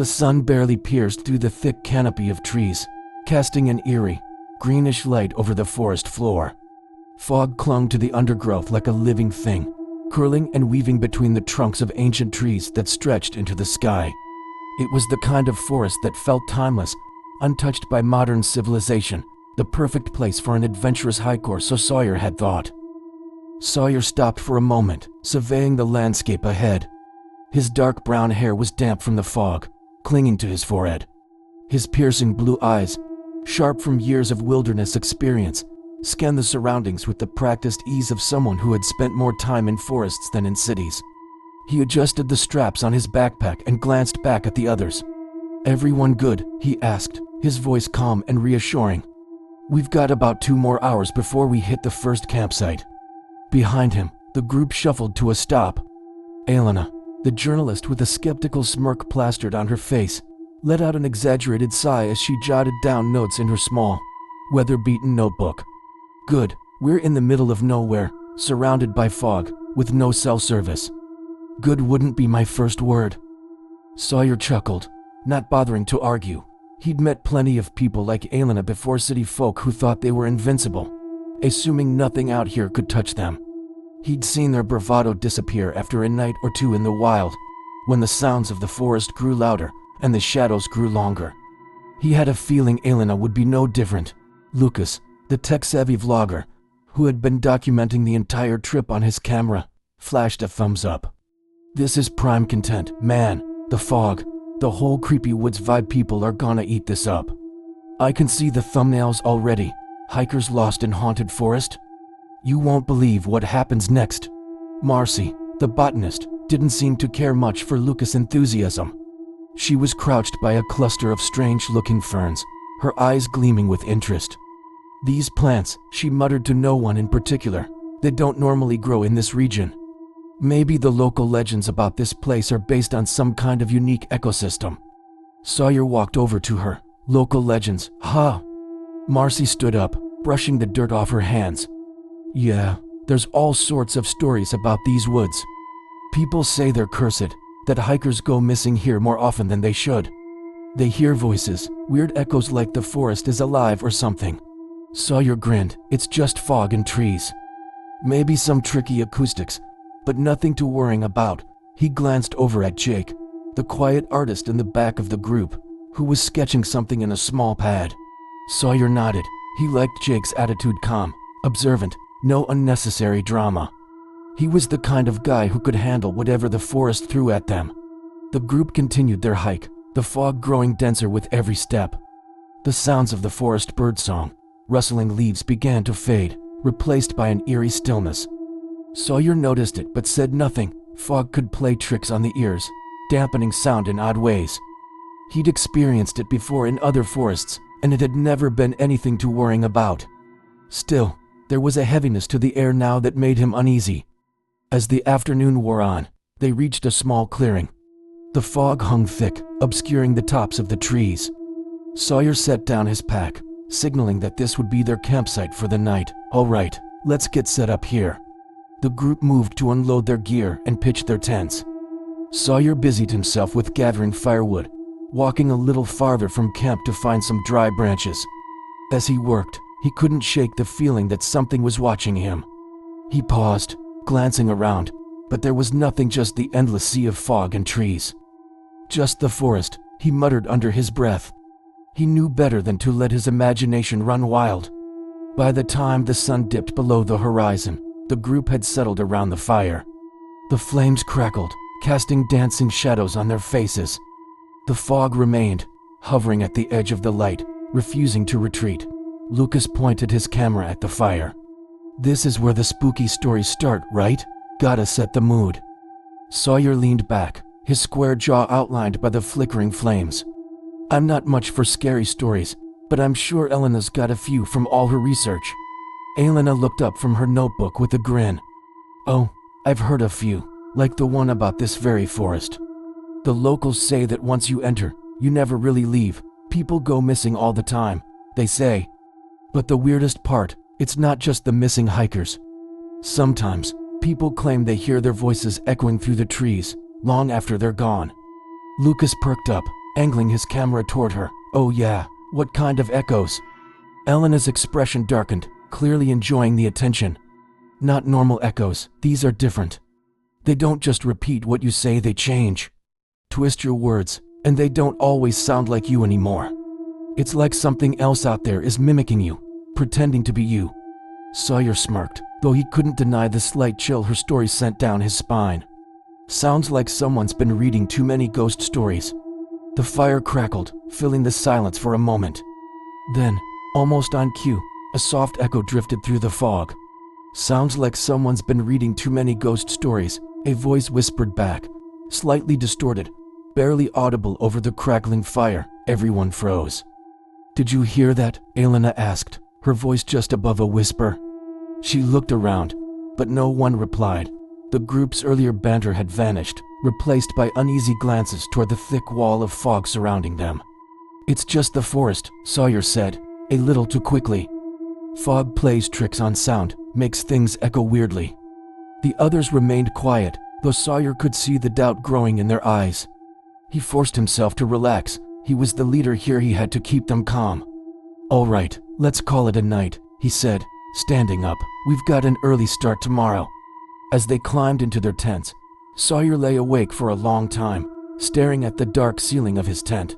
The sun barely pierced through the thick canopy of trees, casting an eerie, greenish light over the forest floor. Fog clung to the undergrowth like a living thing, curling and weaving between the trunks of ancient trees that stretched into the sky. It was the kind of forest that felt timeless, untouched by modern civilization, the perfect place for an adventurous hiker, so Sawyer had thought. Sawyer stopped for a moment, surveying the landscape ahead. His dark brown hair was damp from the fog, clinging to his forehead. His piercing blue eyes, sharp from years of wilderness experience, scanned the surroundings with the practiced ease of someone who had spent more time in forests than in cities. He adjusted the straps on his backpack and glanced back at the others. "Everyone good?" he asked, his voice calm and reassuring. "We've got about 2 more hours before we hit the first campsite." Behind him, the group shuffled to a stop. Elena, the journalist with a skeptical smirk plastered on her face, let out an exaggerated sigh as she jotted down notes in her small, weather-beaten notebook. "Good, we're in the middle of nowhere, surrounded by fog, with no cell service." "Good wouldn't be my first word." Sawyer chuckled, not bothering to argue. He'd met plenty of people like Elena before, city folk who thought they were invincible, assuming nothing out here could touch them. He'd seen their bravado disappear after a night or two in the wild, when the sounds of the forest grew louder and the shadows grew longer. He had a feeling Elena would be no different. Lucas, the tech-savvy vlogger, who had been documenting the entire trip on his camera, flashed a thumbs up. "This is prime content, man. The fog, the whole creepy woods vibe, people are gonna eat this up. I can see the thumbnails already. Hikers lost in haunted forest? You won't believe what happens next." Marcy, the botanist, didn't seem to care much for Lucas' enthusiasm. She was crouched by a cluster of strange-looking ferns, her eyes gleaming with interest. "These plants," she muttered to no one in particular, "they don't normally grow in this region. Maybe the local legends about this place are based on some kind of unique ecosystem." Sawyer walked over to her. "Local legends, huh?" Marcy stood up, brushing the dirt off her hands. "Yeah, there's all sorts of stories about these woods. People say they're cursed, that hikers go missing here more often than they should. They hear voices, weird echoes like the forest is alive or something." Sawyer grinned. "It's just fog and trees. Maybe some tricky acoustics, but nothing to worry about." He glanced over at Jake, the quiet artist in the back of the group, who was sketching something in a small pad. Sawyer nodded. He liked Jake's attitude, calm, observant, no unnecessary drama. He was the kind of guy who could handle whatever the forest threw at them. The group continued their hike, the fog growing denser with every step. The sounds of the forest birdsong, rustling leaves began to fade, replaced by an eerie stillness. Sawyer noticed it but said nothing. Fog could play tricks on the ears, dampening sound in odd ways. He'd experienced it before in other forests, and it had never been anything to worry about. Still, there was a heaviness to the air now that made him uneasy. As the afternoon wore on, they reached a small clearing. The fog hung thick, obscuring the tops of the trees. Sawyer set down his pack, signaling that this would be their campsite for the night. "All right, let's get set up here." The group moved to unload their gear and pitch their tents. Sawyer busied himself with gathering firewood, walking a little farther from camp to find some dry branches. As he worked, he couldn't shake the feeling that something was watching him. He paused, glancing around, but there was nothing, just the endless sea of fog and trees. "Just the forest," he muttered under his breath. He knew better than to let his imagination run wild. By the time the sun dipped below the horizon, the group had settled around the fire. The flames crackled, casting dancing shadows on their faces. The fog remained, hovering at the edge of the light, refusing to retreat. Lucas pointed his camera at the fire. "This is where the spooky stories start, right? Gotta set the mood." Sawyer leaned back, his square jaw outlined by the flickering flames. "I'm not much for scary stories, but I'm sure Elena's got a few from all her research." Elena looked up from her notebook with a grin. "Oh, I've heard a few, like the one about this very forest. The locals say that once you enter, you never really leave. People go missing all the time, they say. But the weirdest part, it's not just the missing hikers. Sometimes, people claim they hear their voices echoing through the trees, long after they're gone." Lucas perked up, angling his camera toward her. "Oh yeah, what kind of echoes?" Elena's expression darkened, clearly enjoying the attention. "Not normal echoes, these are different. They don't just repeat what you say, they change. Twist your words, and they don't always sound like you anymore. It's like something else out there is mimicking you, pretending to be you." Sawyer smirked, though he couldn't deny the slight chill her story sent down his spine. "Sounds like someone's been reading too many ghost stories." The fire crackled, filling the silence for a moment. Then, almost on cue, a soft echo drifted through the fog. "Sounds like someone's been reading too many ghost stories," a voice whispered back, slightly distorted, barely audible over the crackling fire. Everyone froze. "Did you hear that?" Elena asked, her voice just above a whisper. She looked around, but no one replied. The group's earlier banter had vanished, replaced by uneasy glances toward the thick wall of fog surrounding them. "It's just the forest," Sawyer said, a little too quickly. "Fog plays tricks on sound, makes things echo weirdly." The others remained quiet, though Sawyer could see the doubt growing in their eyes. He forced himself to relax. He was the leader here, he had to keep them calm. "All right, let's call it a night," he said, standing up. "We've got an early start tomorrow." As they climbed into their tents, Sawyer lay awake for a long time, staring at the dark ceiling of his tent.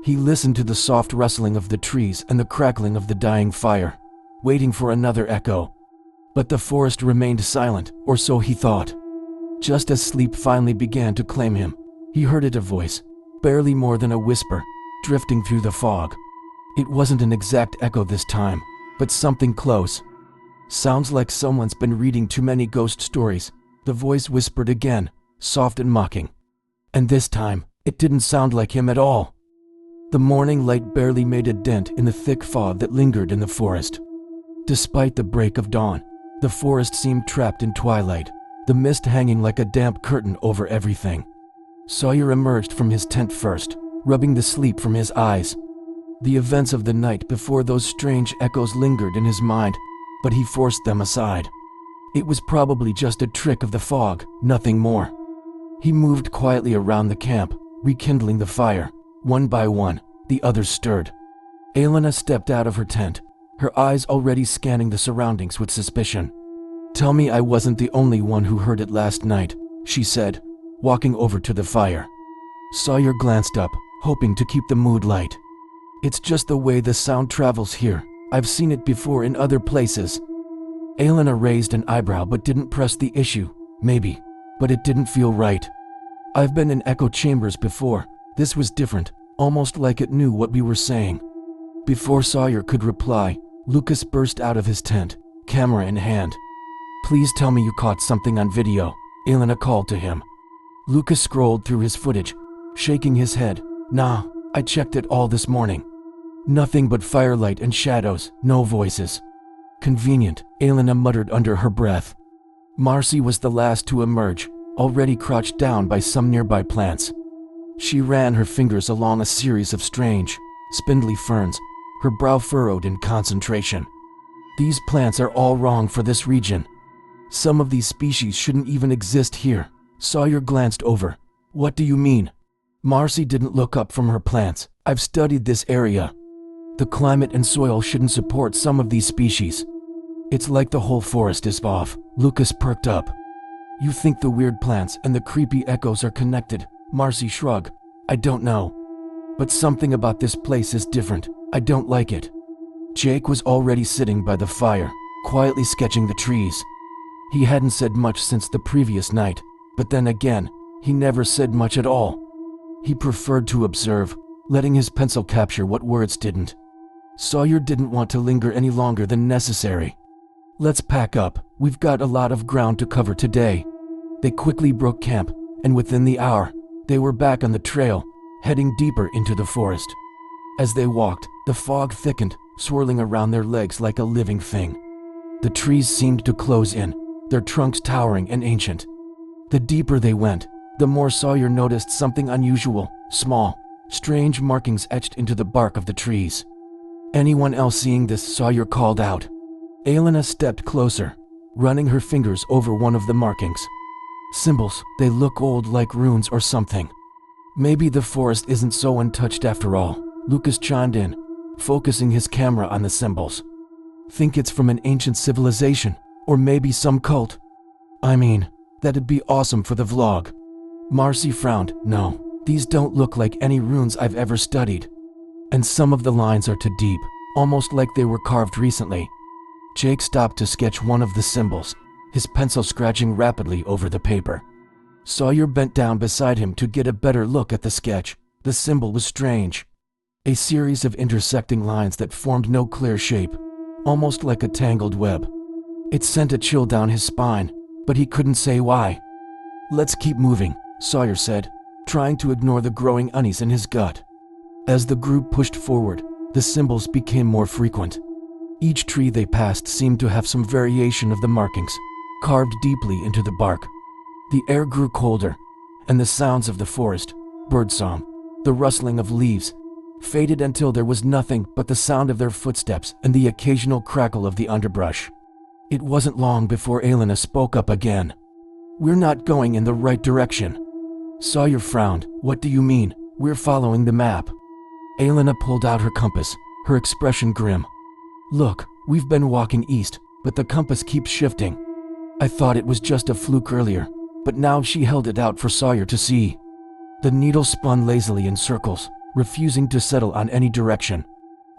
He listened to the soft rustling of the trees and the crackling of the dying fire, waiting for another echo. But the forest remained silent, or so he thought. Just as sleep finally began to claim him, he heard a voice, barely more than a whisper, drifting through the fog. It wasn't an exact echo this time, but something close. "Sounds like someone's been reading too many ghost stories," the voice whispered again, soft and mocking. And this time, it didn't sound like him at all. The morning light barely made a dent in the thick fog that lingered in the forest. Despite the break of dawn, the forest seemed trapped in twilight, the mist hanging like a damp curtain over everything. Sawyer emerged from his tent first, rubbing the sleep from his eyes. The events of the night before those strange echoes lingered in his mind, but he forced them aside. It was probably just a trick of the fog, nothing more. He moved quietly around the camp, rekindling the fire. One by one, the others stirred. Elena stepped out of her tent, her eyes already scanning the surroundings with suspicion. "Tell me I wasn't the only one who heard it last night," she said, walking over to the fire. Sawyer glanced up, hoping to keep the mood light. "It's just the way the sound travels here. I've seen it before in other places." Elena raised an eyebrow but didn't press the issue. "Maybe, but it didn't feel right. I've been in echo chambers before. This was different, almost like it knew what we were saying." Before Sawyer could reply, Lucas burst out of his tent, camera in hand. "Please tell me you caught something on video," Elena called to him. Lucas scrolled through his footage, shaking his head. "Nah, I checked it all this morning. Nothing but firelight and shadows, no voices." "Convenient," Elena muttered under her breath. Marcy was the last to emerge, already crouched down by some nearby plants. She ran her fingers along a series of strange, spindly ferns, her brow furrowed in concentration. "These plants are all wrong for this region. Some of these species shouldn't even exist here." Sawyer glanced over. "What do you mean?" Marcy didn't look up from her plants. "I've studied this area. The climate and soil shouldn't support some of these species. It's like the whole forest is off." Lucas perked up. "You think the weird plants and the creepy echoes are connected?" Marcy shrugged. "I don't know. But something about this place is different. I don't like it." Jake was already sitting by the fire, quietly sketching the trees. He hadn't said much since the previous night, but then again, he never said much at all. He preferred to observe, letting his pencil capture what words didn't. Sawyer didn't want to linger any longer than necessary. "Let's pack up. We've got a lot of ground to cover today." They quickly broke camp, and within the hour, they were back on the trail, heading deeper into the forest. As they walked, the fog thickened, swirling around their legs like a living thing. The trees seemed to close in, their trunks towering and ancient. The deeper they went, the more Sawyer noticed something unusual, small, strange markings etched into the bark of the trees. Anyone else seeing this? Sawyer called out. Elena stepped closer, running her fingers over one of the markings. "Symbols, they look old, like runes or something." Maybe the forest isn't so untouched after all, Lucas chimed in, focusing his camera on the symbols. Think it's from an ancient civilization, or maybe some cult? I mean, that'd be awesome for the vlog. Marcy frowned. No, these don't look like any runes I've ever studied. And some of the lines are too deep, almost like they were carved recently. Jake stopped to sketch one of the symbols, his pencil scratching rapidly over the paper. Sawyer bent down beside him to get a better look at the sketch. The symbol was strange. A series of intersecting lines that formed no clear shape, almost like a tangled web. It sent a chill down his spine, but he couldn't say why. Let's keep moving, Sawyer said, trying to ignore the growing unease in his gut. As the group pushed forward, the symbols became more frequent. Each tree they passed seemed to have some variation of the markings, carved deeply into the bark. The air grew colder, and the sounds of the forest, birdsong, the rustling of leaves, faded until there was nothing but the sound of their footsteps and the occasional crackle of the underbrush. It wasn't long before Elena spoke up again. We're not going in the right direction. Sawyer frowned. What do you mean? We're following the map. Elena pulled out her compass, her expression grim. Look, we've been walking east, but the compass keeps shifting. I thought it was just a fluke earlier, but now she held it out for Sawyer to see. The needle spun lazily in circles, refusing to settle on any direction.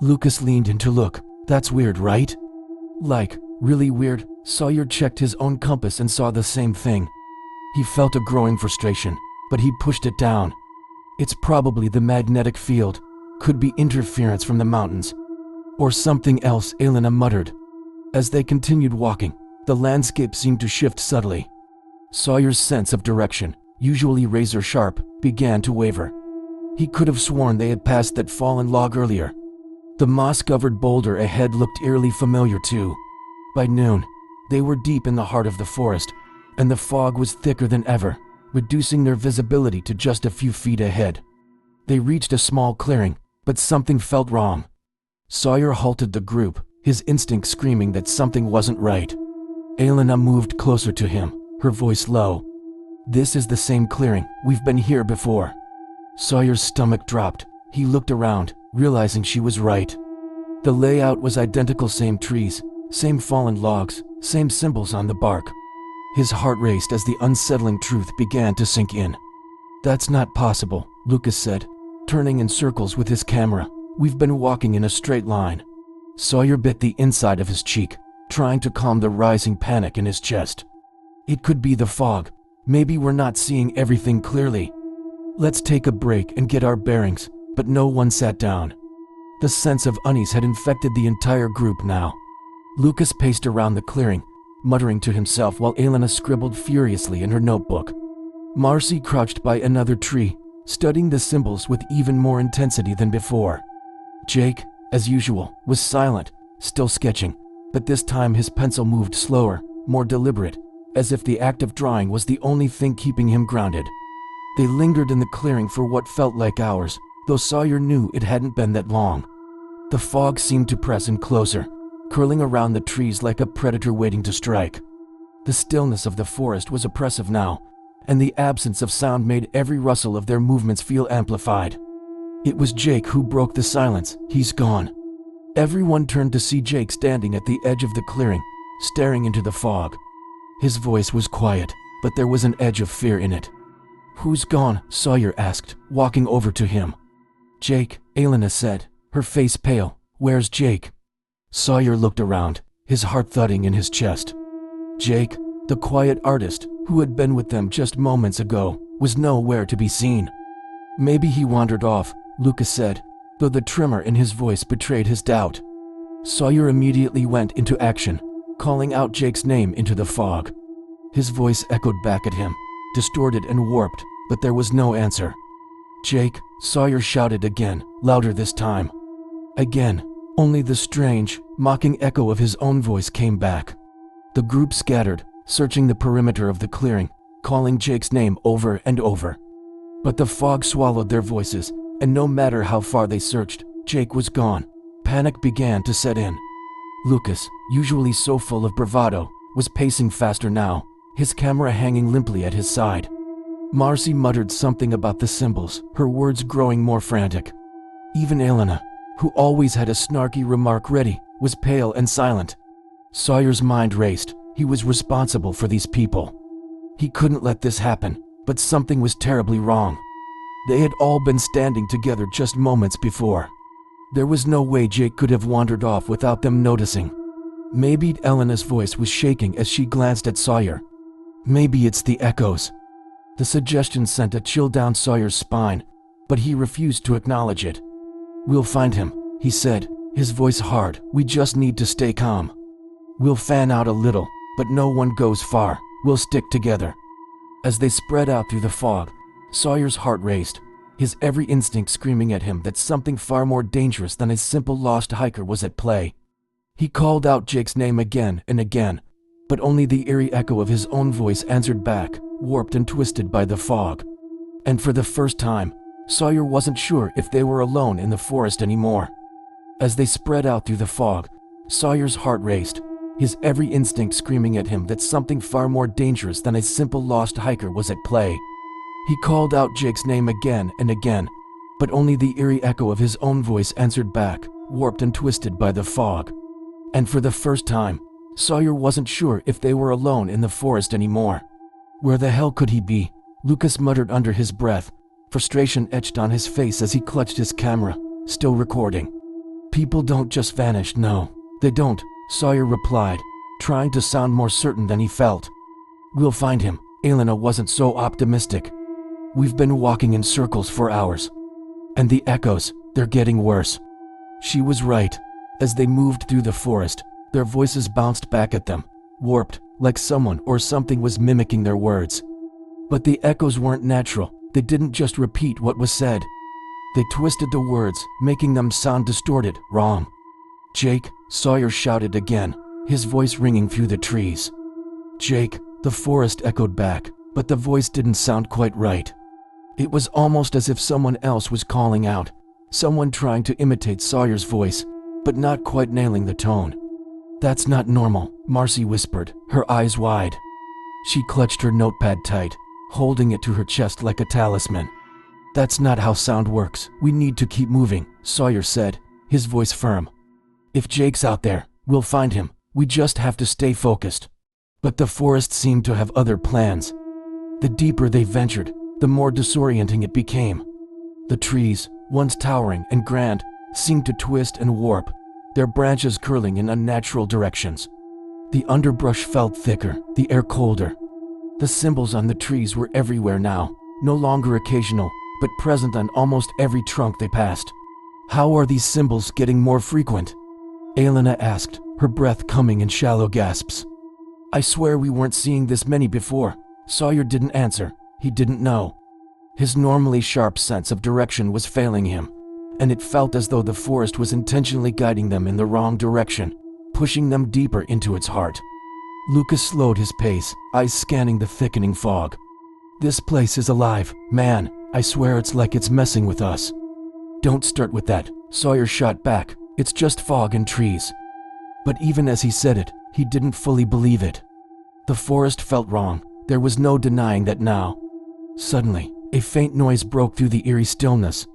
Lucas leaned in to look. That's weird, right? Like, really weird. Sawyer checked his own compass and saw the same thing. He felt a growing frustration, but he pushed it down. It's probably the magnetic field. Could be interference from the mountains. Or something else, Elena muttered. As they continued walking, the landscape seemed to shift subtly. Sawyer's sense of direction, usually razor-sharp, began to waver. He could have sworn they had passed that fallen log earlier. The moss-covered boulder ahead looked eerily familiar too. By noon, they were deep in the heart of the forest, and the fog was thicker than ever, reducing their visibility to just a few feet ahead. They reached a small clearing, but something felt wrong. Sawyer halted the group, his instinct screaming that something wasn't right. Elena moved closer to him, her voice low. This is the same clearing. We've been here before. Sawyer's stomach dropped. He looked around, realizing she was right. The layout was identical, same trees, same fallen logs, same symbols on the bark. His heart raced as the unsettling truth began to sink in. That's not possible, Lucas said, turning in circles with his camera. We've been walking in a straight line. Sawyer bit the inside of his cheek, trying to calm the rising panic in his chest. It could be the fog. Maybe we're not seeing everything clearly. Let's take a break and get our bearings, but no one sat down. The sense of unease had infected the entire group now. Lucas paced around the clearing, muttering to himself while Elena scribbled furiously in her notebook. Marcy crouched by another tree, studying the symbols with even more intensity than before. Jake, as usual, was silent, still sketching, but this time his pencil moved slower, more deliberate, as if the act of drawing was the only thing keeping him grounded. They lingered in the clearing for what felt like hours, though Sawyer knew it hadn't been that long. The fog seemed to press in closer, curling around the trees like a predator waiting to strike. The stillness of the forest was oppressive now, and the absence of sound made every rustle of their movements feel amplified. It was Jake who broke the silence. He's gone. Everyone turned to see Jake standing at the edge of the clearing, staring into the fog. His voice was quiet, but there was an edge of fear in it. Who's gone? Sawyer asked, walking over to him. Jake, Elena said, her face pale. Where's Jake? Sawyer looked around, his heart thudding in his chest. Jake, the quiet artist, who had been with them just moments ago, was nowhere to be seen. Maybe he wandered off, Lucas said, though the tremor in his voice betrayed his doubt. Sawyer immediately went into action, calling out Jake's name into the fog. His voice echoed back at him, distorted and warped, but there was no answer. Jake, Sawyer shouted again, louder this time. Again, only the strange, mocking echo of his own voice came back. The group scattered, searching the perimeter of the clearing, calling Jake's name over and over. But the fog swallowed their voices, and no matter how far they searched, Jake was gone. Panic began to set in. Lucas, usually so full of bravado, was pacing faster now, his camera hanging limply at his side. Marcy muttered something about the symbols, her words growing more frantic. Even Elena, who always had a snarky remark ready, was pale and silent. Sawyer's mind raced. He was responsible for these people. He couldn't let this happen, but something was terribly wrong. They had all been standing together just moments before. There was no way Jake could have wandered off without them noticing. Maybe Elena's voice was shaking as she glanced at Sawyer. Maybe it's the echoes. The suggestion sent a chill down Sawyer's spine, but he refused to acknowledge it. "We'll find him," he said, his voice hard. "We just need to stay calm. We'll fan out a little, but no one goes far. We'll stick together." As they spread out through the fog, Sawyer's heart raced, his every instinct screaming at him that something far more dangerous than a simple lost hiker was at play. He called out Jake's name again and again, but only the eerie echo of his own voice answered back, warped and twisted by the fog. And for the first time, Sawyer wasn't sure if they were alone in the forest anymore. As they spread out through the fog, Sawyer's heart raced, his every instinct screaming at him that something far more dangerous than a simple lost hiker was at play. He called out Jake's name again and again, but only the eerie echo of his own voice answered back, warped and twisted by the fog. And for the first time, Sawyer wasn't sure if they were alone in the forest anymore. Where the hell could he be? Lucas muttered under his breath, frustration etched on his face as he clutched his camera, still recording. "People don't just vanish, no, they don't," Sawyer replied, trying to sound more certain than he felt. "We'll find him." Elena wasn't so optimistic. "We've been walking in circles for hours. And the echoes, they're getting worse." She was right. As they moved through the forest, their voices bounced back at them, warped, like someone or something was mimicking their words. But the echoes weren't natural. They didn't just repeat what was said. They twisted the words, making them sound distorted, wrong. "Jake," Sawyer shouted again, his voice ringing through the trees. "Jake," the forest echoed back, but the voice didn't sound quite right. It was almost as if someone else was calling out, someone trying to imitate Sawyer's voice, but not quite nailing the tone. "That's not normal," Marcy whispered, her eyes wide. She clutched her notepad tight, holding it to her chest like a talisman. "That's not how sound works. We need to keep moving," Sawyer said, his voice firm. "If Jake's out there, we'll find him. We just have to stay focused." But the forest seemed to have other plans. The deeper they ventured, the more disorienting it became. The trees, once towering and grand, seemed to twist and warp, their branches curling in unnatural directions. The underbrush felt thicker, the air colder. The symbols on the trees were everywhere now, no longer occasional, but present on almost every trunk they passed. "How are these symbols getting more frequent?" Elena asked, her breath coming in shallow gasps. "I swear we weren't seeing this many before." Sawyer didn't answer. He didn't know. His normally sharp sense of direction was failing him, and it felt as though the forest was intentionally guiding them in the wrong direction, pushing them deeper into its heart. Lucas slowed his pace, eyes scanning the thickening fog. "This place is alive, man. I swear it's like it's messing with us." "Don't start with that," Sawyer shot back. "It's just fog and trees." But even as he said it, he didn't fully believe it. The forest felt wrong. There was no denying that now. Suddenly, a faint noise broke through the eerie stillness.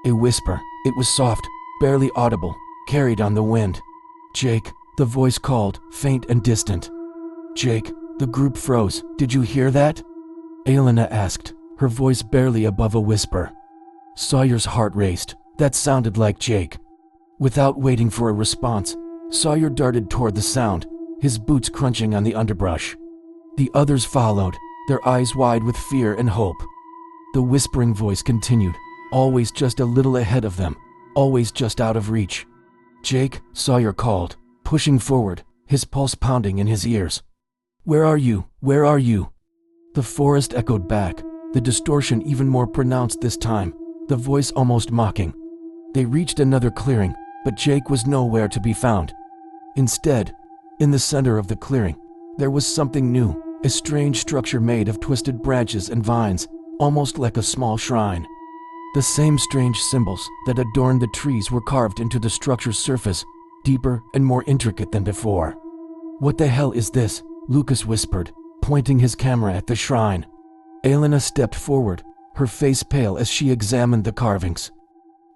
A whisper. It was soft, barely audible, carried on the wind. "Jake," the voice called, faint and distant. "Jake." The group froze. "Did you hear that?" Elena asked, her voice barely above a whisper. Sawyer's heart raced. That sounded like Jake. Without waiting for a response, Sawyer darted toward the sound, his boots crunching on the underbrush. The others followed, their eyes wide with fear and hope. The whispering voice continued, always just a little ahead of them, always just out of reach. "Jake," Sawyer called, pushing forward, his pulse pounding in his ears. "Where are you? Where are you?" The forest echoed back, the distortion even more pronounced this time, the voice almost mocking. They reached another clearing, but Jake was nowhere to be found. Instead, in the center of the clearing, there was something new, a strange structure made of twisted branches and vines, almost like a small shrine. The same strange symbols that adorned the trees were carved into the structure's surface, deeper and more intricate than before. "What the hell is this?" Lucas whispered, pointing his camera at the shrine. Elena stepped forward, her face pale as she examined the carvings.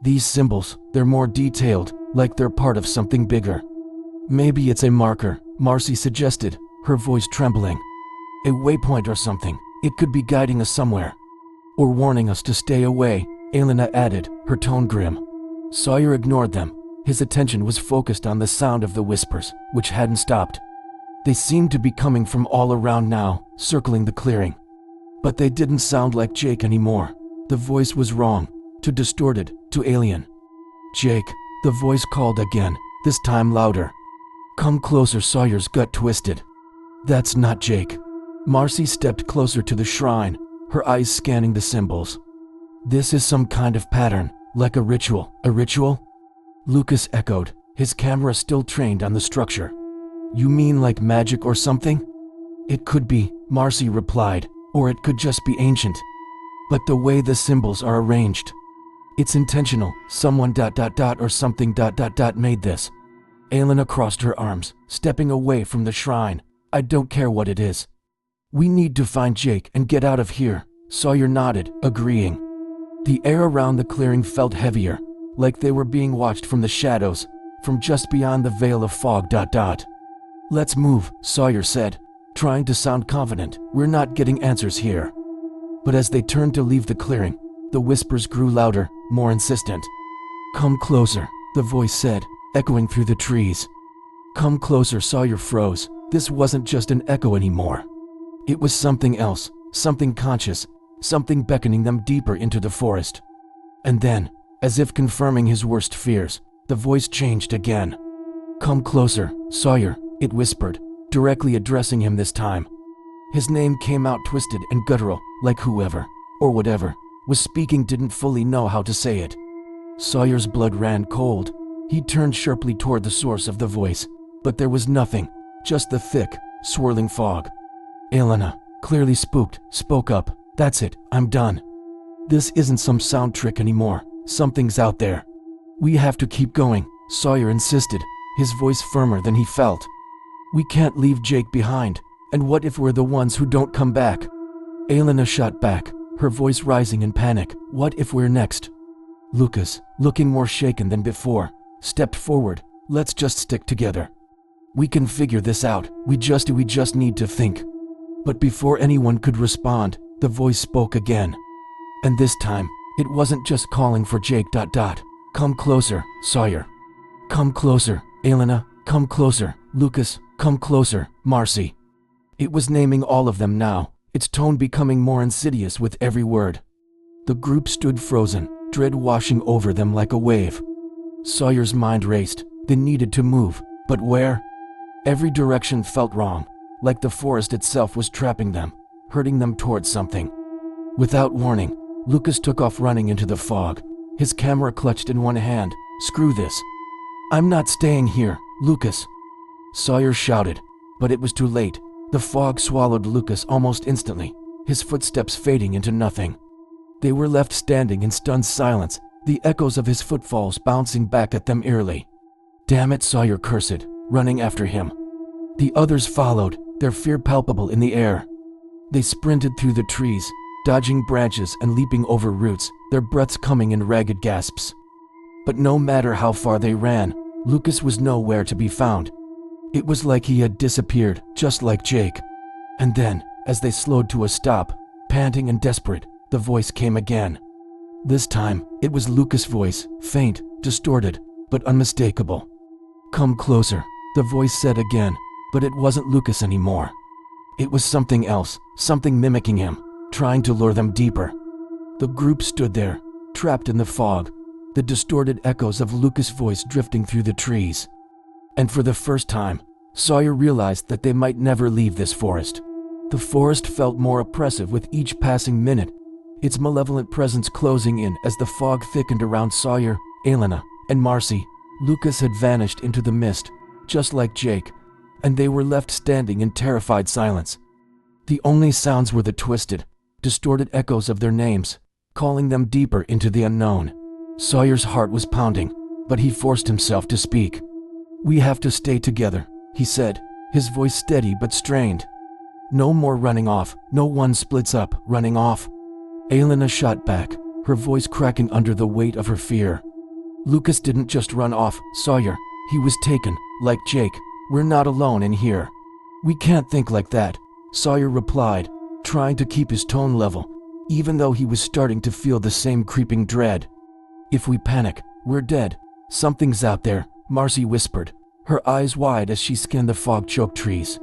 These symbols, they're more detailed, like they're part of something bigger. Maybe it's a marker, Marcy suggested, her voice trembling. A waypoint or something. It could be guiding us somewhere. Or warning us to stay away, Elena added, her tone grim. Sawyer ignored them. His attention was focused on the sound of the whispers, which hadn't stopped. They seemed to be coming from all around now, circling the clearing. But they didn't sound like Jake anymore. The voice was wrong, too distorted, too alien. Jake, the voice called again, this time louder. Come closer, Sawyer's gut twisted. That's not Jake. Marcy stepped closer to the shrine, her eyes scanning the symbols. This is some kind of pattern, like a ritual. A ritual? Lucas echoed, his camera still trained on the structure. You mean like magic or something? It could be, Marcy replied, or it could just be ancient. But the way the symbols are arranged, it's intentional. Someone ... or something ... made this. Elena crossed her arms, stepping away from the shrine. I don't care what it is. We need to find Jake and get out of here. Sawyer nodded, agreeing. The air around the clearing felt heavier, like they were being watched from the shadows, from just beyond the veil of fog ... Let's move, Sawyer said, trying to sound confident. We're not getting answers here. But as they turned to leave the clearing, the whispers grew louder, more insistent. Come closer, the voice said, echoing through the trees. Come closer, Sawyer froze. This wasn't just an echo anymore. It was something else, something conscious, something beckoning them deeper into the forest. And then, as if confirming his worst fears, the voice changed again. Come closer, Sawyer, it whispered, directly addressing him this time. His name came out twisted and guttural, like whoever, or whatever, was speaking didn't fully know how to say it. Sawyer's blood ran cold. He turned sharply toward the source of the voice, but there was nothing, just the thick, swirling fog. Elena, clearly spooked, spoke up. That's it, I'm done. This isn't some sound trick anymore. Something's out there. We have to keep going, Sawyer insisted, his voice firmer than he felt. We can't leave Jake behind, and what if we're the ones who don't come back? Elena shot back, her voice rising in panic. What if we're next? Lucas, looking more shaken than before, stepped forward. Let's just stick together. We can figure this out. We just need to think. But before anyone could respond, the voice spoke again. And this time, it wasn't just calling for Jake ... Come closer, Sawyer. Come closer, Elena. Come closer, Lucas. Come closer, Marcy. It was naming all of them now, its tone becoming more insidious with every word. The group stood frozen, dread washing over them like a wave. Sawyer's mind raced. They needed to move, but where? Every direction felt wrong, like the forest itself was trapping them, herding them towards something. Without warning, Lucas took off running into the fog, his camera clutched in one hand. Screw this. I'm not staying here, Lucas. Sawyer shouted, but it was too late. The fog swallowed Lucas almost instantly, his footsteps fading into nothing. They were left standing in stunned silence, the echoes of his footfalls bouncing back at them eerily. Damn it, Sawyer cursed, running after him. The others followed, their fear palpable in the air. They sprinted through the trees, dodging branches and leaping over roots, their breaths coming in ragged gasps. But no matter how far they ran, Lucas was nowhere to be found. It was like he had disappeared, just like Jake. And then, as they slowed to a stop, panting and desperate, the voice came again. This time, it was Lucas' voice, faint, distorted, but unmistakable. Come closer, the voice said again, but it wasn't Lucas anymore. It was something else, something mimicking him, trying to lure them deeper. The group stood there, trapped in the fog, the distorted echoes of Lucas' voice drifting through the trees. And for the first time, Sawyer realized that they might never leave this forest. The forest felt more oppressive with each passing minute, its malevolent presence closing in as the fog thickened around Sawyer, Elena, and Marcy. Lucas had vanished into the mist, just like Jake, and they were left standing in terrified silence. The only sounds were the twisted, distorted echoes of their names, calling them deeper into the unknown. Sawyer's heart was pounding, but he forced himself to speak. We have to stay together, he said, his voice steady but strained. No more running off. No one splits up, running off. Elena shot back, her voice cracking under the weight of her fear. Lucas didn't just run off, Sawyer. He was taken, like Jake. We're not alone in here. We can't think like that, Sawyer replied, trying to keep his tone level, even though he was starting to feel the same creeping dread. If we panic, we're dead. Something's out there, Marcy whispered, her eyes wide as she scanned the fog-choked trees.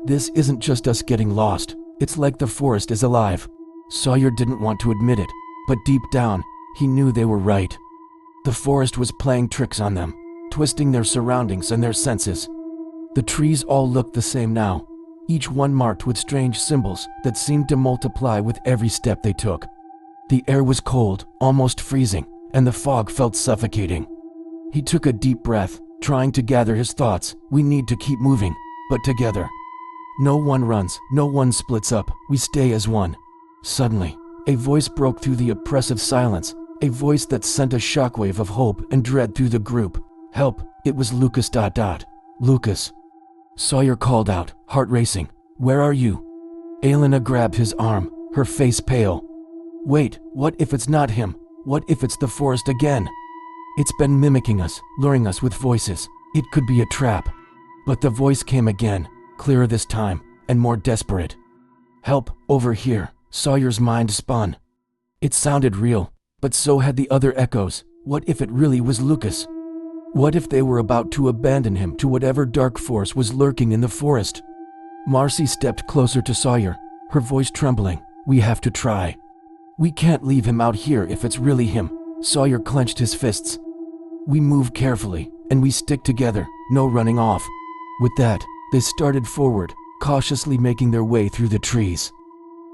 This isn't just us getting lost. It's like the forest is alive. Sawyer didn't want to admit it, but deep down, he knew they were right. The forest was playing tricks on them, twisting their surroundings and their senses. The trees all looked the same now, each one marked with strange symbols that seemed to multiply with every step they took. The air was cold, almost freezing, and the fog felt suffocating. He took a deep breath, trying to gather his thoughts. We need to keep moving, but together. No one runs, no one splits up, we stay as one. Suddenly, a voice broke through the oppressive silence, a voice that sent a shockwave of hope and dread through the group. Help, it was Lucas. Lucas. Sawyer called out, heart racing. Where are you? Elena grabbed his arm, her face pale. Wait, what if it's not him? What if it's the forest again? It's been mimicking us, luring us with voices. It could be a trap. But the voice came again, clearer this time, and more desperate. Help, over here. Sawyer's mind spun. It sounded real, but so had the other echoes. What if it really was Lucas? What if they were about to abandon him to whatever dark force was lurking in the forest? Marcy stepped closer to Sawyer, her voice trembling. We have to try. We can't leave him out here if it's really him. Sawyer clenched his fists. We move carefully, and we stick together, no running off. With that, they started forward, cautiously making their way through the trees.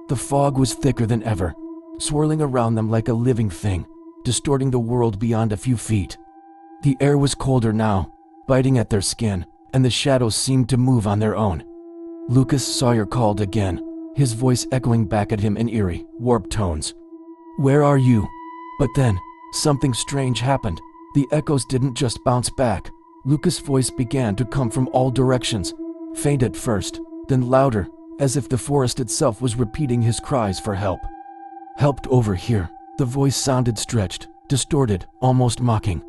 The fog was thicker than ever, swirling around them like a living thing, distorting the world beyond a few feet. The air was colder now, biting at their skin, and the shadows seemed to move on their own. Lucas, Sawyer called again, his voice echoing back at him in eerie, warped tones. Where are you? But then, something strange happened. The echoes didn't just bounce back. Lucas' voice began to come from all directions, faint at first, then louder, as if the forest itself was repeating his cries for help. Helped over here. The voice sounded stretched, distorted, almost mocking.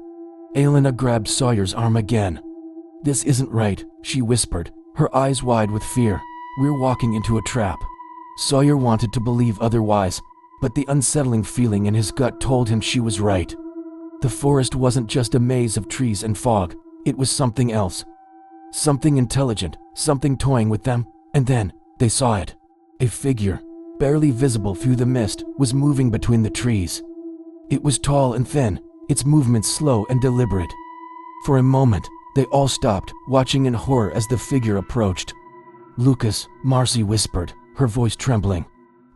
Elena grabbed Sawyer's arm again. This isn't right, she whispered, her eyes wide with fear. We're walking into a trap. Sawyer wanted to believe otherwise, but the unsettling feeling in his gut told him she was right. The forest wasn't just a maze of trees and fog, it was something else. Something intelligent, something toying with them, and then, they saw it. A figure, barely visible through the mist, was moving between the trees. It was tall and thin, its movements slow and deliberate. For a moment, they all stopped, watching in horror as the figure approached. Lucas, Marcy whispered, her voice trembling.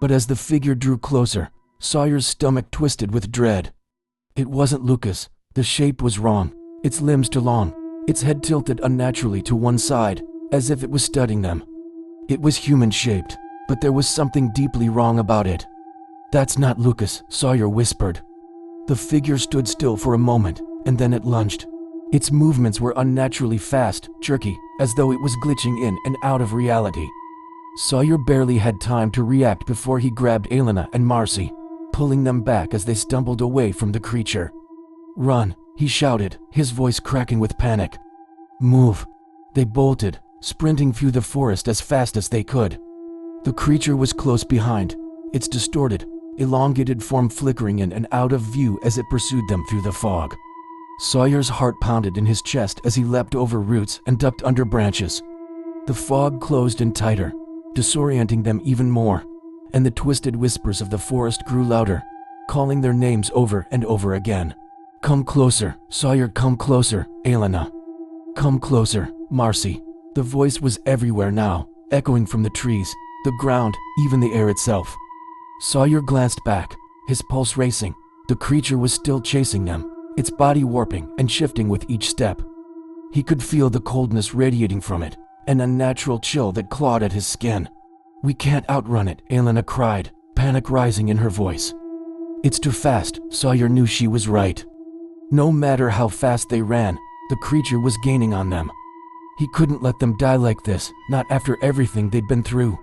But as the figure drew closer, Sawyer's stomach twisted with dread. It wasn't Lucas. The shape was wrong, its limbs too long, its head tilted unnaturally to one side, as if it was studying them. It was human-shaped, but there was something deeply wrong about it. That's not Lucas, Sawyer whispered. The figure stood still for a moment, and then it lunged. Its movements were unnaturally fast, jerky, as though it was glitching in and out of reality. Sawyer barely had time to react before he grabbed Elena and Marcy, pulling them back as they stumbled away from the creature. Run, he shouted, his voice cracking with panic. Move. They bolted, sprinting through the forest as fast as they could. The creature was close behind, its distorted, elongated form flickering in and out of view as it pursued them through the fog. Sawyer's heart pounded in his chest as he leapt over roots and ducked under branches. The fog closed in tighter, disorienting them even more, and the twisted whispers of the forest grew louder, calling their names over and over again. Come closer, Sawyer, come closer, Elena. Come closer, Marcy. The voice was everywhere now, echoing from the trees, the ground, even the air itself. Sawyer glanced back, his pulse racing. The creature was still chasing them, its body warping and shifting with each step. He could feel the coldness radiating from it, an unnatural chill that clawed at his skin. We can't outrun it, Elena cried, panic rising in her voice. It's too fast, Sawyer knew she was right. No matter how fast they ran, the creature was gaining on them. He couldn't let them die like this, not after everything they'd been through.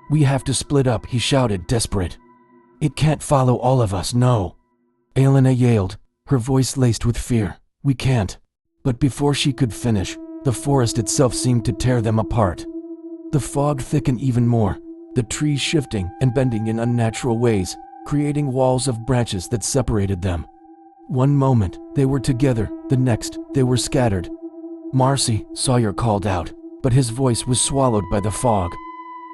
"We have to split up," he shouted, desperate. "It can't follow all of us, no." Elena yelled, her voice laced with fear. "We can't." But before she could finish, the forest itself seemed to tear them apart. The fog thickened even more, the trees shifting and bending in unnatural ways, creating walls of branches that separated them. One moment, they were together, the next, they were scattered. "Marcy," Sawyer called out, but his voice was swallowed by the fog.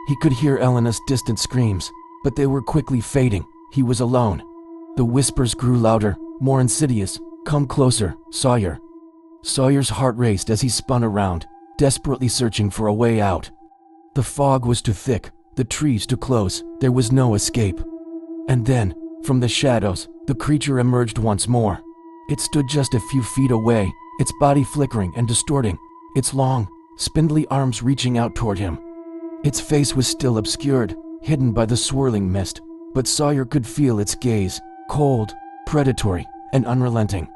He could hear Elena's distant screams, but they were quickly fading. He was alone. The whispers grew louder, more insidious. "Come closer, Sawyer." Sawyer's heart raced as he spun around, desperately searching for a way out. The fog was too thick, the trees too close, there was no escape. And then, from the shadows, the creature emerged once more. It stood just a few feet away, its body flickering and distorting, its long, spindly arms reaching out toward him. Its face was still obscured, hidden by the swirling mist, but Sawyer could feel its gaze, cold, predatory, and unrelenting.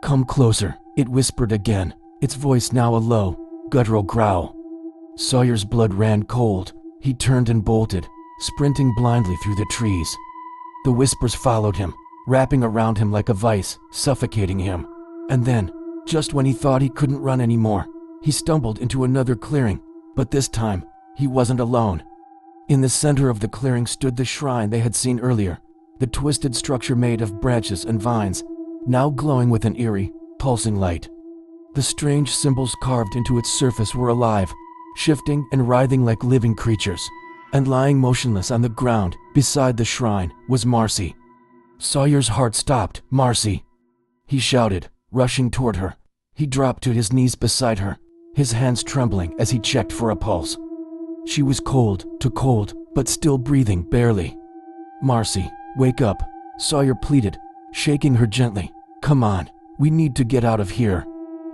"Come closer," it whispered again, its voice now a low, guttural growl. Sawyer's blood ran cold. He turned and bolted, sprinting blindly through the trees. The whispers followed him, wrapping around him like a vice, suffocating him. And then, just when he thought he couldn't run anymore, he stumbled into another clearing, but this time, he wasn't alone. In the center of the clearing stood the shrine they had seen earlier, the twisted structure made of branches and vines, now glowing with an eerie, pulsing light. The strange symbols carved into its surface were alive, shifting and writhing like living creatures, and lying motionless on the ground beside the shrine was Marcy. Sawyer's heart stopped. "Marcy!" he shouted, rushing toward her. He dropped to his knees beside her, his hands trembling as he checked for a pulse. She was cold, too cold, but still breathing barely. "Marcy, wake up," Sawyer pleaded, shaking her gently. "Come on, we need to get out of here."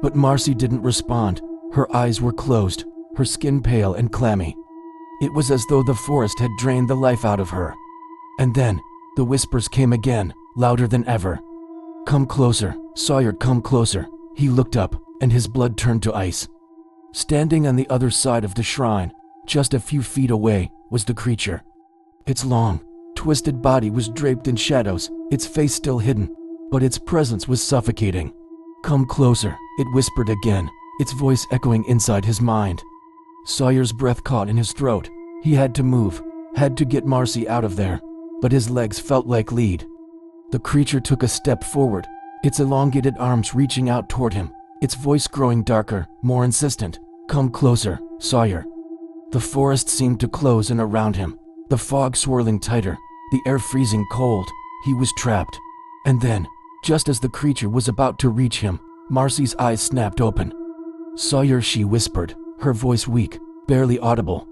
But Marcy didn't respond. Her eyes were closed, her skin pale and clammy. It was as though the forest had drained the life out of her. And then, the whispers came again, louder than ever. "Come closer, Sawyer, come closer." He looked up, and his blood turned to ice. Standing on the other side of the shrine, just a few feet away, was the creature. Its long, twisted body was draped in shadows, its face still hidden, but its presence was suffocating. "Come closer," it whispered again, its voice echoing inside his mind. Sawyer's breath caught in his throat. He had to move, had to get Marcy out of there, but his legs felt like lead. The creature took a step forward, its elongated arms reaching out toward him, its voice growing darker, more insistent. "Come closer, Sawyer." The forest seemed to close in around him, the fog swirling tighter, the air freezing cold. He was trapped. And then, just as the creature was about to reach him, Marcy's eyes snapped open. "Sawyer," she whispered, her voice weak, barely audible.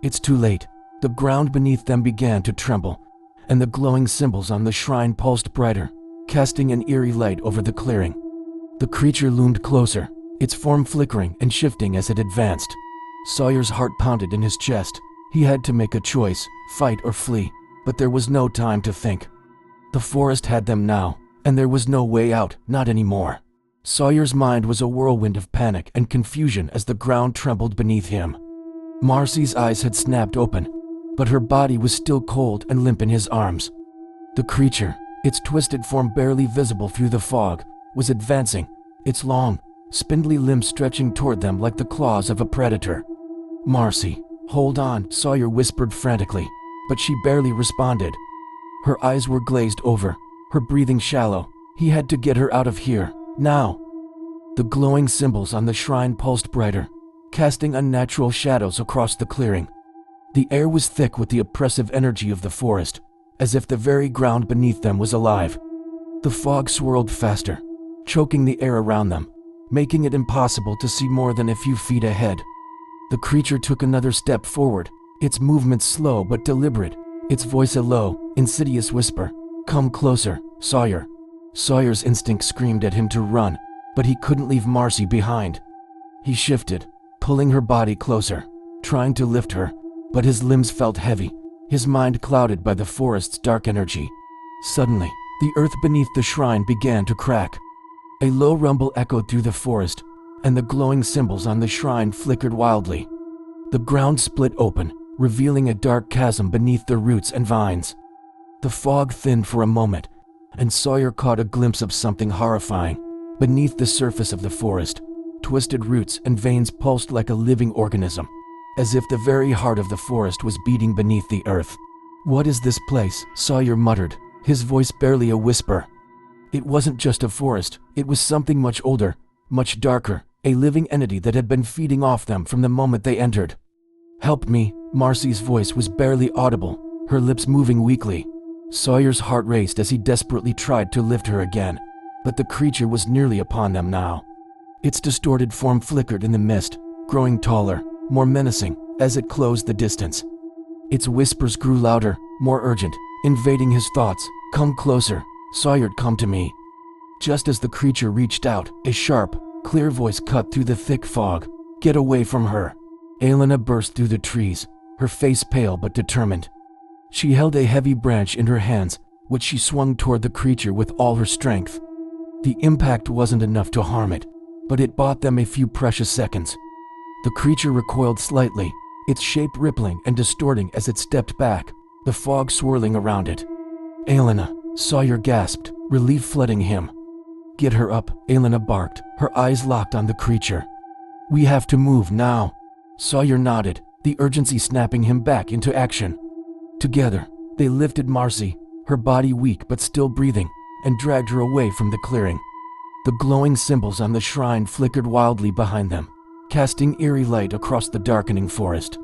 "It's too late." The ground beneath them began to tremble, and the glowing symbols on the shrine pulsed brighter, casting an eerie light over the clearing. The creature loomed closer, its form flickering and shifting as it advanced. Sawyer's heart pounded in his chest. He had to make a choice, fight or flee, but there was no time to think. The forest had them now, and there was no way out, not anymore. Sawyer's mind was a whirlwind of panic and confusion as the ground trembled beneath him. Marcy's eyes had snapped open, but her body was still cold and limp in his arms. The creature, its twisted form barely visible through the fog, was advancing, its long, spindly limbs stretching toward them like the claws of a predator. "Marcy, hold on," Sawyer whispered frantically, but she barely responded. Her eyes were glazed over, her breathing shallow. He had to get her out of here, now. The glowing symbols on the shrine pulsed brighter, casting unnatural shadows across the clearing. The air was thick with the oppressive energy of the forest, as if the very ground beneath them was alive. The fog swirled faster, choking the air around them, making it impossible to see more than a few feet ahead. The creature took another step forward, its movements slow but deliberate, its voice a low, insidious whisper. "Come closer, Sawyer." Sawyer's instinct screamed at him to run, but he couldn't leave Marcy behind. He shifted, pulling her body closer, trying to lift her, but his limbs felt heavy, his mind clouded by the forest's dark energy. Suddenly, the earth beneath the shrine began to crack. A low rumble echoed through the forest, and the glowing symbols on the shrine flickered wildly. The ground split open, revealing a dark chasm beneath the roots and vines. The fog thinned for a moment, and Sawyer caught a glimpse of something horrifying. Beneath the surface of the forest, twisted roots and veins pulsed like a living organism, as if the very heart of the forest was beating beneath the earth. "What is this place?" Sawyer muttered, his voice barely a whisper. It wasn't just a forest, it was something much older, much darker, a living entity that had been feeding off them from the moment they entered. "Help me," Marcy's voice was barely audible, her lips moving weakly. Sawyer's heart raced as he desperately tried to lift her again, but the creature was nearly upon them now. Its distorted form flickered in the mist, growing taller, more menacing, as it closed the distance. Its whispers grew louder, more urgent, invading his thoughts. "Come closer, Sawyer, come to me." Just as the creature reached out, a sharp, clear voice cut through the thick fog. "Get away from her." Elena burst through the trees, her face pale but determined. She held a heavy branch in her hands, which she swung toward the creature with all her strength. The impact wasn't enough to harm it, but it bought them a few precious seconds. The creature recoiled slightly, its shape rippling and distorting as it stepped back, the fog swirling around it. "Elena," Sawyer gasped, relief flooding him. "Get her up," Elena barked, her eyes locked on the creature. "We have to move now." Sawyer nodded, the urgency snapping him back into action. Together, they lifted Marcy, her body weak but still breathing, and dragged her away from the clearing. The glowing symbols on the shrine flickered wildly behind them, casting eerie light across the darkening forest.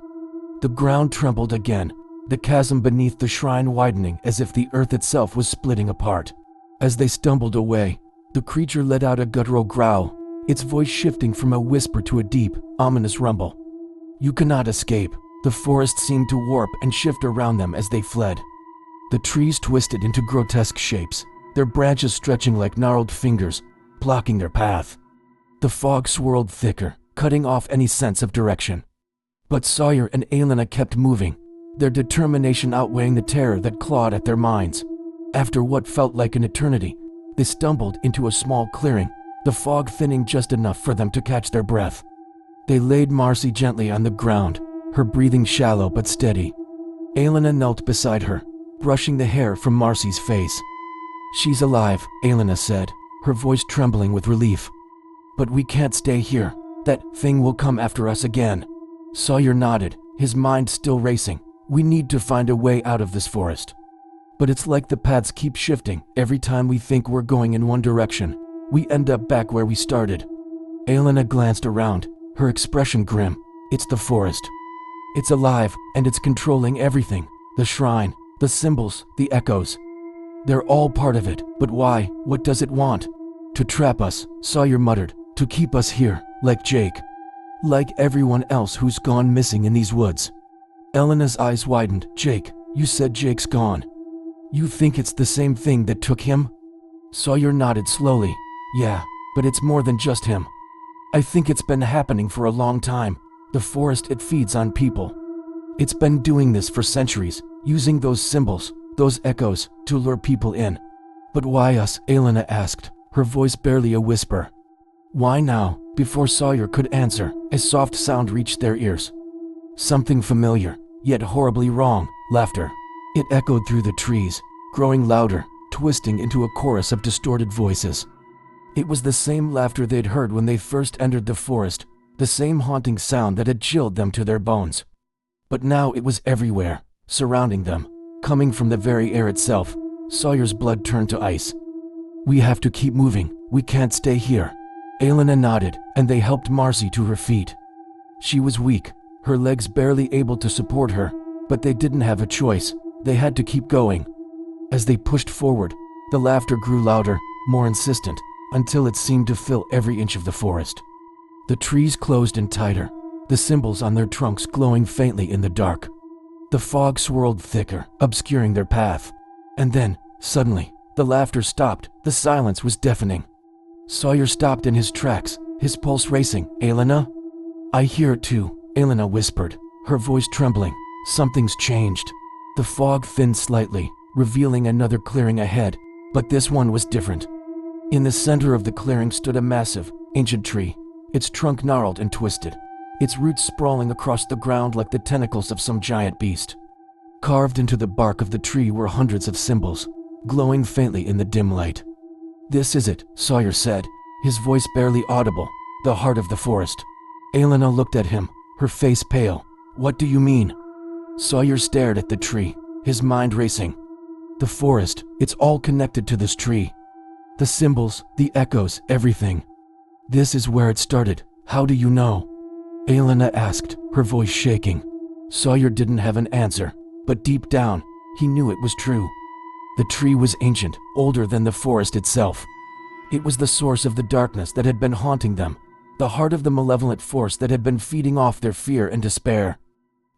The ground trembled again, the chasm beneath the shrine widening as if the earth itself was splitting apart. As they stumbled away, the creature let out a guttural growl, its voice shifting from a whisper to a deep, ominous rumble. "You cannot escape." The forest seemed to warp and shift around them as they fled. The trees twisted into grotesque shapes, their branches stretching like gnarled fingers, blocking their path. The fog swirled thicker, cutting off any sense of direction. But Sawyer and Elena kept moving, their determination outweighing the terror that clawed at their minds. After what felt like an eternity, they stumbled into a small clearing, the fog thinning just enough for them to catch their breath. They laid Marcy gently on the ground, her breathing shallow but steady. Elena knelt beside her, brushing the hair from Marcy's face. "She's alive," Elena said, her voice trembling with relief. "But we can't stay here. That thing will come after us again." Sawyer nodded, his mind still racing. "We need to find a way out of this forest. But it's like the paths keep shifting. Every time we think we're going in one direction, we end up back where we started." Elena glanced around, her expression grim. "It's the forest. It's alive, and it's controlling everything. The shrine, the symbols, the echoes. They're all part of it. But why? What does it want?" "To trap us," Sawyer muttered. "To keep us here, like Jake. Like everyone else who's gone missing in these woods." Elena's eyes widened. "Jake? You said Jake's gone. You think it's the same thing that took him?" Sawyer nodded slowly. "Yeah, but it's more than just him. I think it's been happening for a long time. The forest, it feeds on people. It's been doing this for centuries, using those symbols, those echoes, to lure people in." "But why us?" Elena asked, her voice barely a whisper. "Why now?" Before Sawyer could answer, a soft sound reached their ears. Something familiar, yet horribly wrong. Laughter. It echoed through the trees, growing louder, twisting into a chorus of distorted voices. It was the same laughter they'd heard when they first entered the forest, the same haunting sound that had chilled them to their bones. But now it was everywhere, surrounding them, coming from the very air itself. Sawyer's blood turned to ice. "We have to keep moving. We can't stay here." Elena nodded, and they helped Marcy to her feet. She was weak, her legs barely able to support her, but they didn't have a choice. They had to keep going. As they pushed forward, the laughter grew louder, more insistent, until it seemed to fill every inch of the forest. The trees closed in tighter, the symbols on their trunks glowing faintly in the dark. The fog swirled thicker, obscuring their path. And then, suddenly, the laughter stopped. The silence was deafening. Sawyer stopped in his tracks, his pulse racing. "Elena?" "I hear it too," Elena whispered, her voice trembling. "Something's changed." The fog thinned slightly, revealing another clearing ahead, but this one was different. In the center of the clearing stood a massive, ancient tree, its trunk gnarled and twisted, its roots sprawling across the ground like the tentacles of some giant beast. Carved into the bark of the tree were hundreds of symbols, glowing faintly in the dim light. "This is it," Sawyer said, his voice barely audible, "the heart of the forest." Elena looked at him, her face pale. "What do you mean?" Sawyer stared at the tree, his mind racing. "The forest, it's all connected to this tree. The symbols, the echoes, everything. This is where it started. How do you know?" Elena asked, her voice shaking. Sawyer didn't have an answer, but deep down, he knew it was true. The tree was ancient, older than the forest itself. It was the source of the darkness that had been haunting them, the heart of the malevolent force that had been feeding off their fear and despair.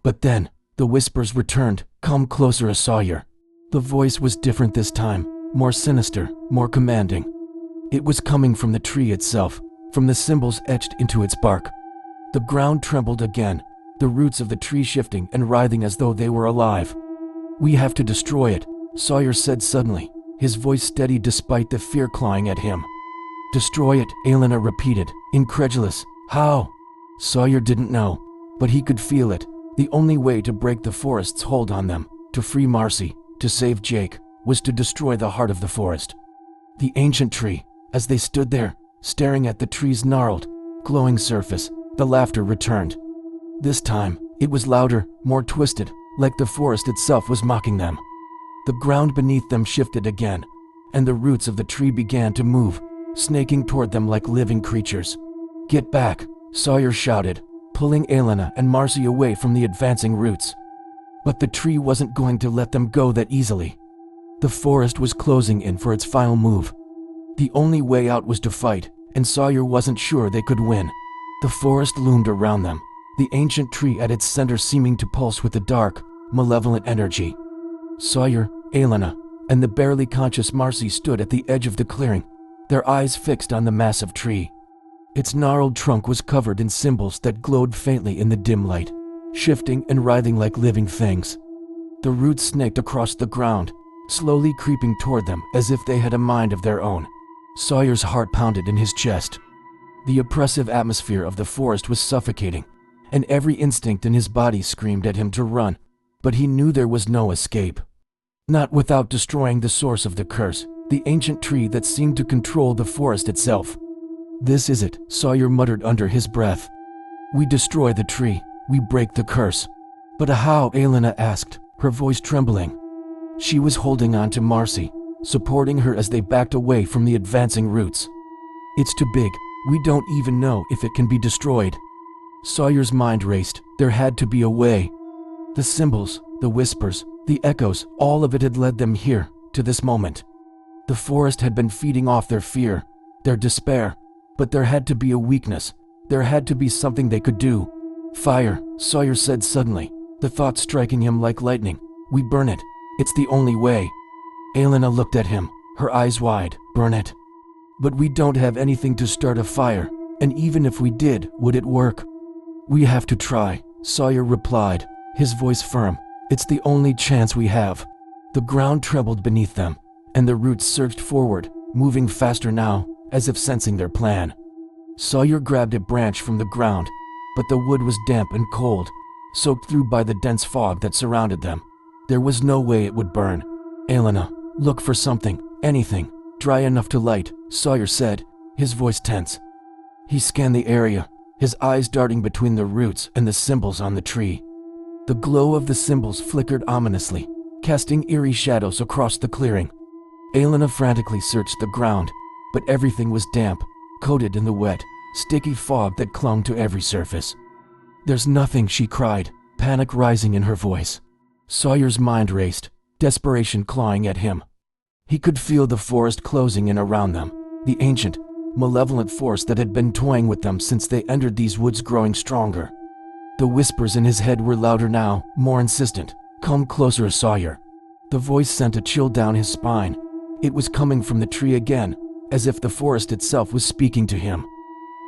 But then, the whispers returned. "Come closer, Sawyer." The voice was different this time, more sinister, more commanding. It was coming from the tree itself, from the symbols etched into its bark. The ground trembled again, the roots of the tree shifting and writhing as though they were alive. "We have to destroy it," Sawyer said suddenly, his voice steady despite the fear clawing at him. "Destroy it," Elena repeated, incredulous. "How?" Sawyer didn't know, but he could feel it. The only way to break the forest's hold on them, to free Marcy, to save Jake, was to destroy the heart of the forest. The ancient tree. As they stood there, staring at the tree's gnarled, glowing surface, the laughter returned. This time, it was louder, more twisted, like the forest itself was mocking them. The ground beneath them shifted again, and the roots of the tree began to move, snaking toward them like living creatures. "Get back," Sawyer shouted, pulling Elena and Marcy away from the advancing roots. But the tree wasn't going to let them go that easily. The forest was closing in for its final move. The only way out was to fight, and Sawyer wasn't sure they could win. The forest loomed around them, the ancient tree at its center seeming to pulse with a dark, malevolent energy. Sawyer, Elena, and the barely conscious Marcy stood at the edge of the clearing, their eyes fixed on the massive tree. Its gnarled trunk was covered in symbols that glowed faintly in the dim light, shifting and writhing like living things. The roots snaked across the ground, slowly creeping toward them as if they had a mind of their own. Sawyer's heart pounded in his chest. The oppressive atmosphere of the forest was suffocating, and every instinct in his body screamed at him to run, but he knew there was no escape. Not without destroying the source of the curse, the ancient tree that seemed to control the forest itself. "This is it," Sawyer muttered under his breath. "We destroy the tree, we break the curse." "But how?" Elena asked, her voice trembling. She was holding on to Marcy, supporting her as they backed away from the advancing roots. "It's too big, we don't even know if it can be destroyed." Sawyer's mind raced. There had to be a way. The symbols, the whispers, the echoes, all of it had led them here, to this moment. The forest had been feeding off their fear, their despair, but there had to be a weakness. There had to be something they could do. "Fire," Sawyer said suddenly, the thought striking him like lightning. "We burn it. It's the only way." Elena looked at him, her eyes wide. "Burn it?" "But we don't have anything to start a fire, and even if we did, would it work?" "We have to try," Sawyer replied, his voice firm. "It's the only chance we have." The ground trembled beneath them, and the roots surged forward, moving faster now, as if sensing their plan. Sawyer grabbed a branch from the ground, but the wood was damp and cold, soaked through by the dense fog that surrounded them. There was no way it would burn. "Elena, look for something, anything, dry enough to light," Sawyer said, his voice tense. He scanned the area, his eyes darting between the roots and the symbols on the tree. The glow of the symbols flickered ominously, casting eerie shadows across the clearing. Elena frantically searched the ground, but everything was damp, coated in the wet, sticky fog that clung to every surface. "There's nothing," she cried, panic rising in her voice. Sawyer's mind raced, desperation clawing at him. He could feel the forest closing in around them, the ancient, malevolent force that had been toying with them since they entered these woods growing stronger. The whispers in his head were louder now, more insistent. "Come closer, Sawyer." The voice sent a chill down his spine. It was coming from the tree again, as if the forest itself was speaking to him.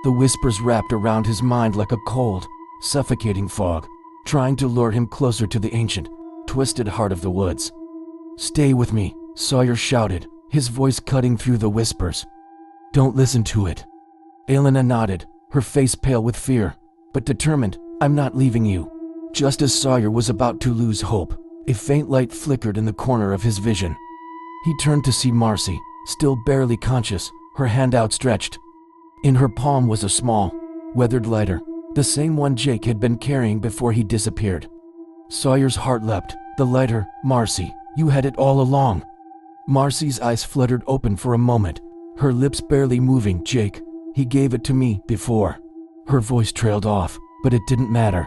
The whispers wrapped around his mind like a cold, suffocating fog, trying to lure him closer to the ancient, twisted heart of the woods. "Stay with me," Sawyer shouted, his voice cutting through the whispers. "Don't listen to it." Elena nodded, her face pale with fear. but determined, "I'm not leaving you." Just as Sawyer was about to lose hope, a faint light flickered in the corner of his vision. He turned to see Marcy, still barely conscious, her hand outstretched. In her palm was a small, weathered lighter, the same one Jake had been carrying before he disappeared. Sawyer's heart leapt. The lighter, Marcy, you had it all along. Marcy's eyes fluttered open for a moment, her lips barely moving. "Jake, he gave it to me before." Her voice trailed off, but it didn't matter.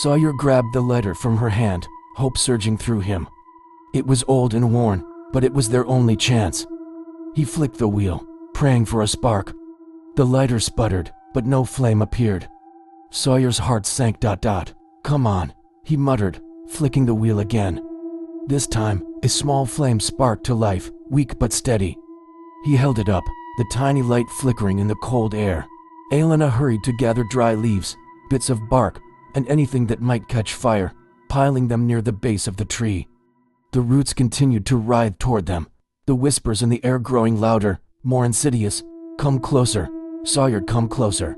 Sawyer grabbed the lighter from her hand, hope surging through him. It was old and worn, but it was their only chance. He flicked the wheel, praying for a spark. The lighter sputtered, but no flame appeared. Sawyer's heart sank. "Come on," he muttered, flicking the wheel again. This time, a small flame sparked to life, weak but steady. He held it up, the tiny light flickering in the cold air. Elena hurried to gather dry leaves, bits of bark, and anything that might catch fire, piling them near the base of the tree. The roots continued to writhe toward them, the whispers in the air growing louder, more insidious. "Come closer, Sawyer, come closer."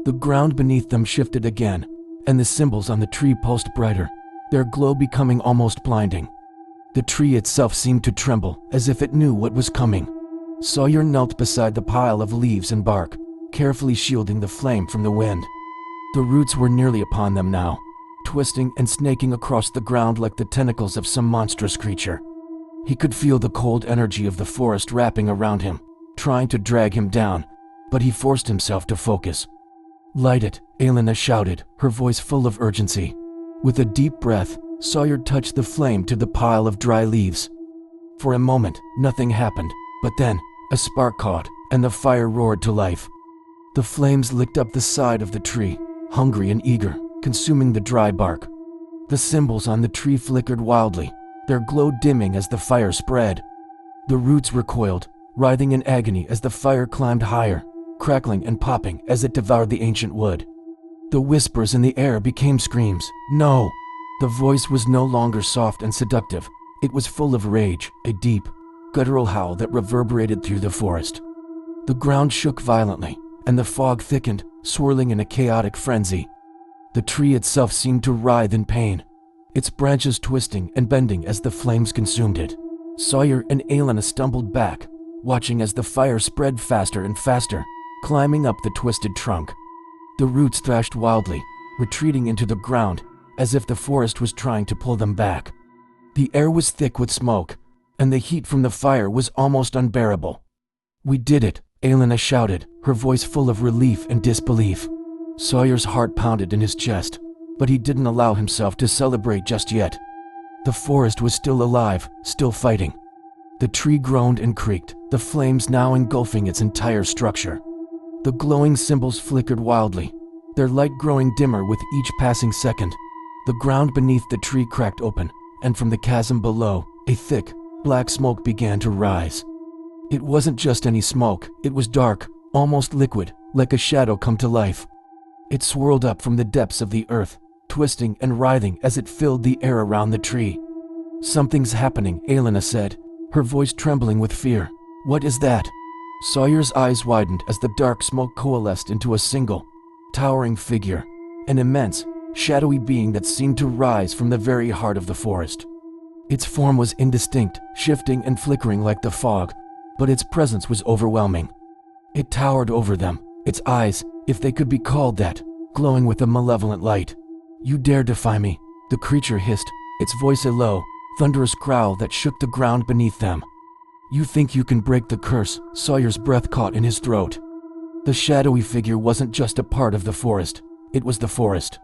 The ground beneath them shifted again, and the symbols on the tree pulsed brighter, their glow becoming almost blinding. The tree itself seemed to tremble, as if it knew what was coming. Sawyer knelt beside the pile of leaves and bark, carefully shielding the flame from the wind. The roots were nearly upon them now, twisting and snaking across the ground like the tentacles of some monstrous creature. He could feel the cold energy of the forest wrapping around him, trying to drag him down, but he forced himself to focus. "Light it," Elena shouted, her voice full of urgency. With a deep breath, Sawyer touched the flame to the pile of dry leaves. For a moment, nothing happened, but then, a spark caught, and the fire roared to life. The flames licked up the side of the tree, hungry and eager, consuming the dry bark. The symbols on the tree flickered wildly, their glow dimming as the fire spread. The roots recoiled, writhing in agony as the fire climbed higher, crackling and popping as it devoured the ancient wood. The whispers in the air became screams. "No!" The voice was no longer soft and seductive. It was full of rage, a deep, guttural howl that reverberated through the forest. The ground shook violently, and the fog thickened, swirling in a chaotic frenzy. The tree itself seemed to writhe in pain, its branches twisting and bending as the flames consumed it. Sawyer and Elena stumbled back, watching as the fire spread faster and faster, climbing up the twisted trunk. The roots thrashed wildly, retreating into the ground, as if the forest was trying to pull them back. The air was thick with smoke, and the heat from the fire was almost unbearable. "We did it," Elena shouted, her voice full of relief and disbelief. Sawyer's heart pounded in his chest, but he didn't allow himself to celebrate just yet. The forest was still alive, still fighting. The tree groaned and creaked, the flames now engulfing its entire structure. The glowing symbols flickered wildly, their light growing dimmer with each passing second. The ground beneath the tree cracked open, and from the chasm below, a thick, black smoke began to rise. It wasn't just any smoke, it was dark, almost liquid, like a shadow come to life. It swirled up from the depths of the earth, twisting and writhing as it filled the air around the tree. "Something's happening," Elena said, her voice trembling with fear. "What is that?" Sawyer's eyes widened as the dark smoke coalesced into a single, towering figure, an immense, shadowy being that seemed to rise from the very heart of the forest. Its form was indistinct, shifting and flickering like the fog, but its presence was overwhelming. It towered over them, its eyes, if they could be called that, glowing with a malevolent light. "You dare defy me," the creature hissed, its voice a low, thunderous growl that shook the ground beneath them. "You think you can break the curse?" Sawyer's breath caught in his throat. The shadowy figure wasn't just a part of the forest, it was the forest.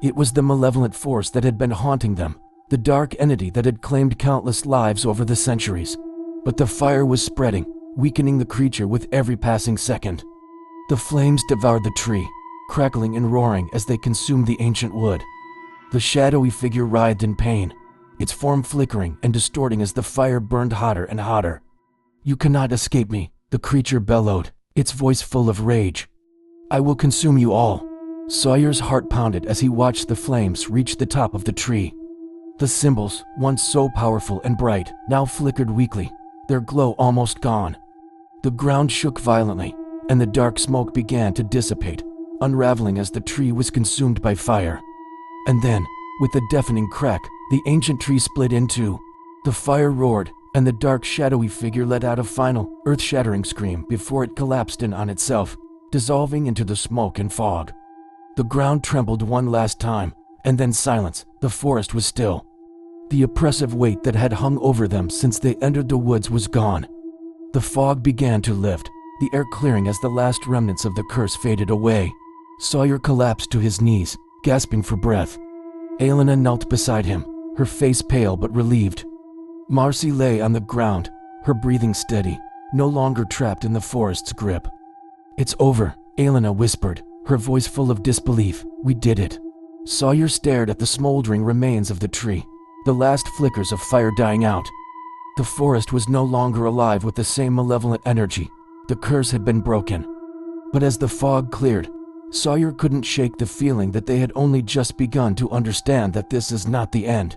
It was the malevolent force that had been haunting them, the dark entity that had claimed countless lives over the centuries. But the fire was spreading, weakening the creature with every passing second. The flames devoured the tree, crackling and roaring as they consumed the ancient wood. The shadowy figure writhed in pain, its form flickering and distorting as the fire burned hotter and hotter. "You cannot escape me," the creature bellowed, its voice full of rage. "I will consume you all." Sawyer's heart pounded as he watched the flames reach the top of the tree. The symbols, once so powerful and bright, now flickered weakly, their glow almost gone. The ground shook violently, and the dark smoke began to dissipate, unraveling as the tree was consumed by fire. And then, with a deafening crack, the ancient tree split in two. The fire roared, and the dark, shadowy figure let out a final, earth-shattering scream before it collapsed in on itself, dissolving into the smoke and fog. The ground trembled one last time, and then silence. The forest was still. The oppressive weight that had hung over them since they entered the woods was gone. The fog began to lift, the air clearing as the last remnants of the curse faded away. Sawyer collapsed to his knees, gasping for breath. Elena knelt beside him, her face pale but relieved. Marcy lay on the ground, her breathing steady, no longer trapped in the forest's grip. "It's over," Elena whispered, her voice full of disbelief. "We did it." Sawyer stared at the smoldering remains of the tree, the last flickers of fire dying out. The forest was no longer alive with the same malevolent energy. The curse had been broken. But as the fog cleared, Sawyer couldn't shake the feeling that they had only just begun to understand that this is not the end.